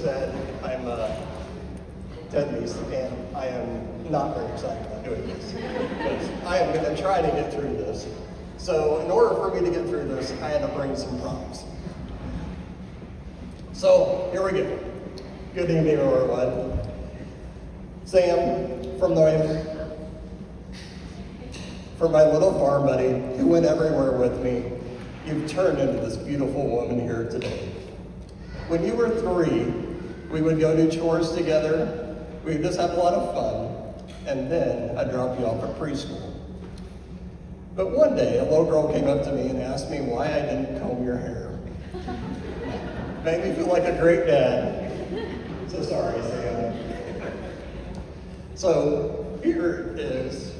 Said I'm Ted Meese, and I am not very excited about doing this. Because I am going to try to get through this. So in order for me to get through this, I had to bring some props. So here we go. Good evening, everyone. Sam, from my little farm buddy who went everywhere with me, you've turned into this beautiful woman here today. When you were 3, we would go do chores together, we'd just have a lot of fun, and then I'd drop you off at preschool. But one day, a little girl came up to me and asked me why I didn't comb your hair. Made me feel like a great dad. So sorry, Sam. So here is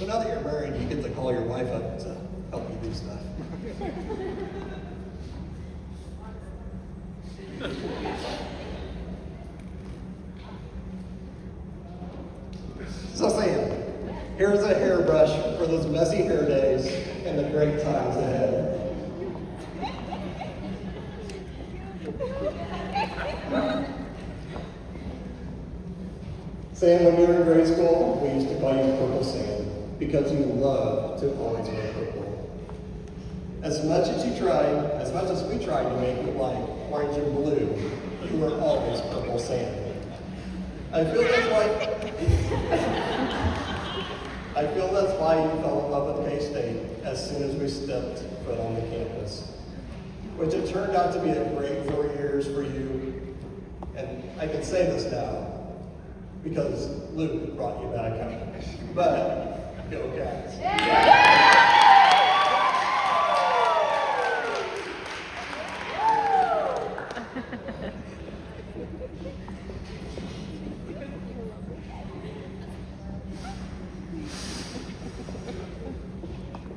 So now that you're married, you get to call your wife up to help you do stuff. So Sam, here's a hairbrush for those messy hair days and the great times ahead. Sam, when you were in grade school, we used to call you Purple Sam because you love to always wear purple. As much as we tried to make you like orange and blue, you were always Purple Sam. I feel that's why you fell in love with K-State as soon as we stepped foot on the campus, which it turned out to be a great 4 years for you. And I can say this now because Luke brought you back home. But go Cats.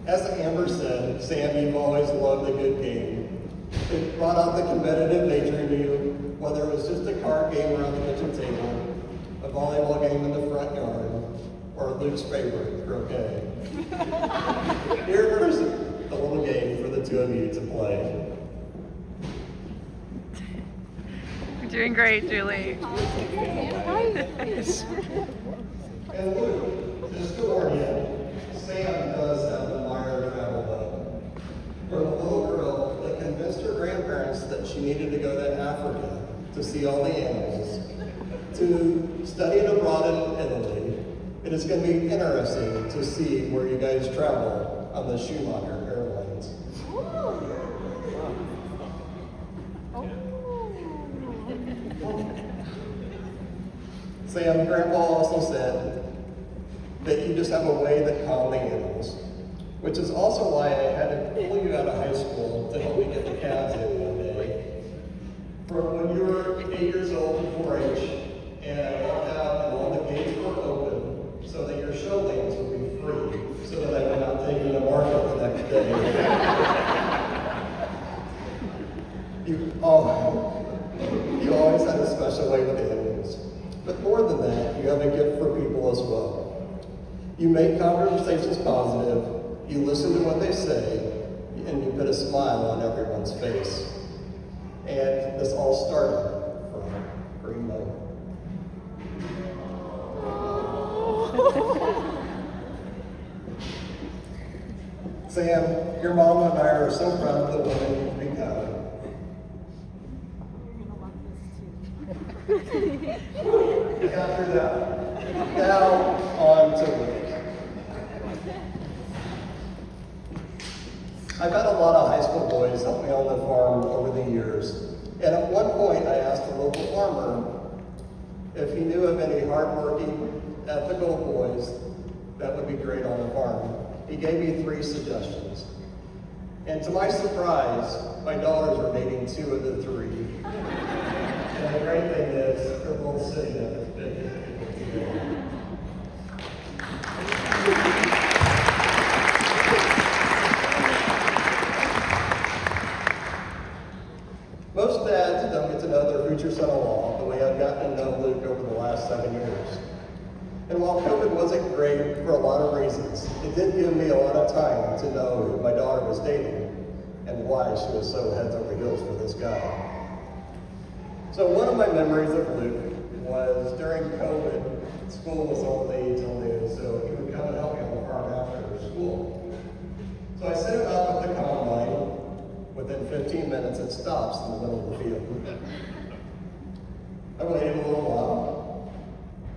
As Amber said, Sam, you've always loved a good game. It brought out the competitive nature in you, whether it was just a card game around the kitchen table, a volleyball game in the front yard, or Luke's favorite, croquet. Here's a little game for the two of you to play. You're doing great, Julie. And Luke, just to warn you, Sam does have the Meyer travel bug. For the little girl that convinced her grandparents that she needed to go to Africa to see all the animals, to studying abroad in Italy. It is going to be interesting to see where you guys travel on the Schumacher Airlines. Sam, Grandpa also said that you just have a way that calm the animals, which is also why I had to pull you out of high school to help me get the calves in one day. From when you were 8 years old in 4-H, and I walked out and all the gates were open so that your show lanes would be free, so that I would not take you to market the next day. You always had a special way with animals. But more than that, you have a gift for people as well. You make conversations positive, you listen to what they say, and you put a smile on everyone's face. And this all started from Greenbow. Sam, your mom and I are so proud of the woman you've become. You got through that. Now on to Luke. I've had a lot of high school boys help me on the farm over the years. And at one point I asked a local farmer if he knew of any hardworking, ethical boys that would be great on the farm. He gave me 3 suggestions. And to my surprise, my daughters were dating 2 of the 3. And the great thing is, they're both sitting at this big table. Most dads don't get to know their future son-in-law the way I've gotten to know Luke over the last 7 years. And while COVID wasn't great for a lot of reasons, it did give me a lot of time to know who my daughter was dating and why she was so heads over heels for this guy. So one of my memories of Luke was during COVID, school was only till noon, so he would come and help me on the farm after school. So I sent him out with the combine. Within 15 minutes, it stops in the middle of the field. I waited a little while.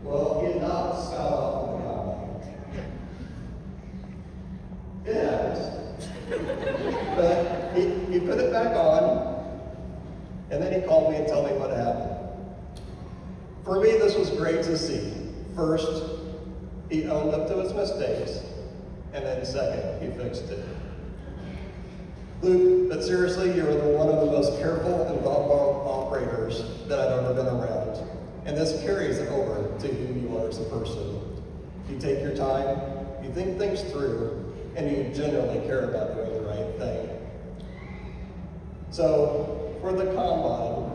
Well, he had not stopped off on the combine. It happens. But he put it back on, and then he called me and told me what happened. For me, this was great to see. First, he owned up to his mistakes, and then second, he fixed it. Luke, but seriously, you're one of the most careful and thoughtful operators that I've ever been around. And this carries over to who you are as a person. You take your time, you think things through, and you genuinely care about doing the right thing. So, for the combine,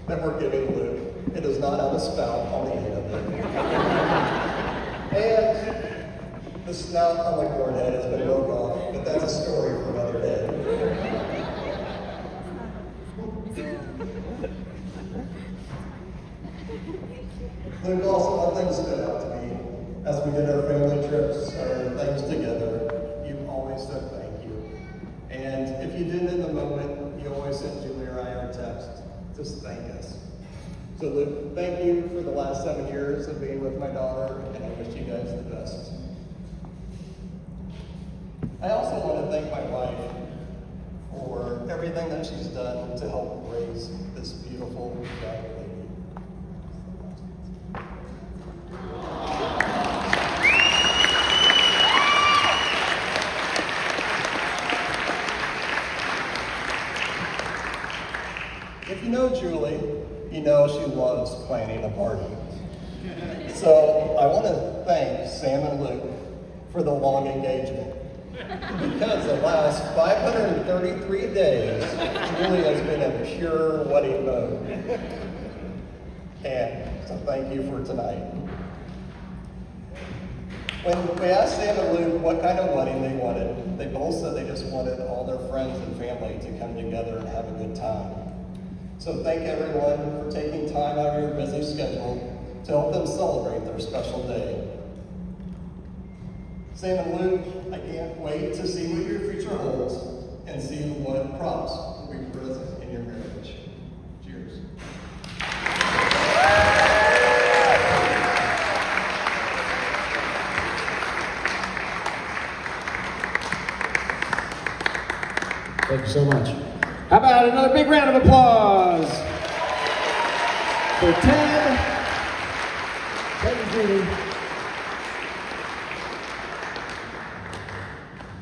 that we're giving Luke, it does not have a spout on the end of it. And the snout on the corn head has been broke off, but that's a story for another day. Luke, also one thing stood out to me as we did our family trips or things together. You always said thank you. And if you didn't in the moment, you always sent Julie or I a text. Just thank us. So Luke, thank you for the last 7 years of being with my daughter, and I wish you guys the best. I also want to thank my wife for everything that she's done to help raise this beautiful young lady. If you know Julie, you know she loves planning a party. So I want to thank Sam and Luke for the long engagement. Because the last 533 days, Julie has been in pure wedding mode. And so thank you for tonight. When we asked Sam and Luke what kind of wedding they wanted, they both said they just wanted all their friends and family to come together and have a good time. So thank everyone for taking time out of your busy schedule to help them celebrate their special day. Sam and Luke, I can't wait to see what your future holds and see what props will be present in your marriage. Cheers. Thank you so much. How about another big round of applause for Ted and Judy.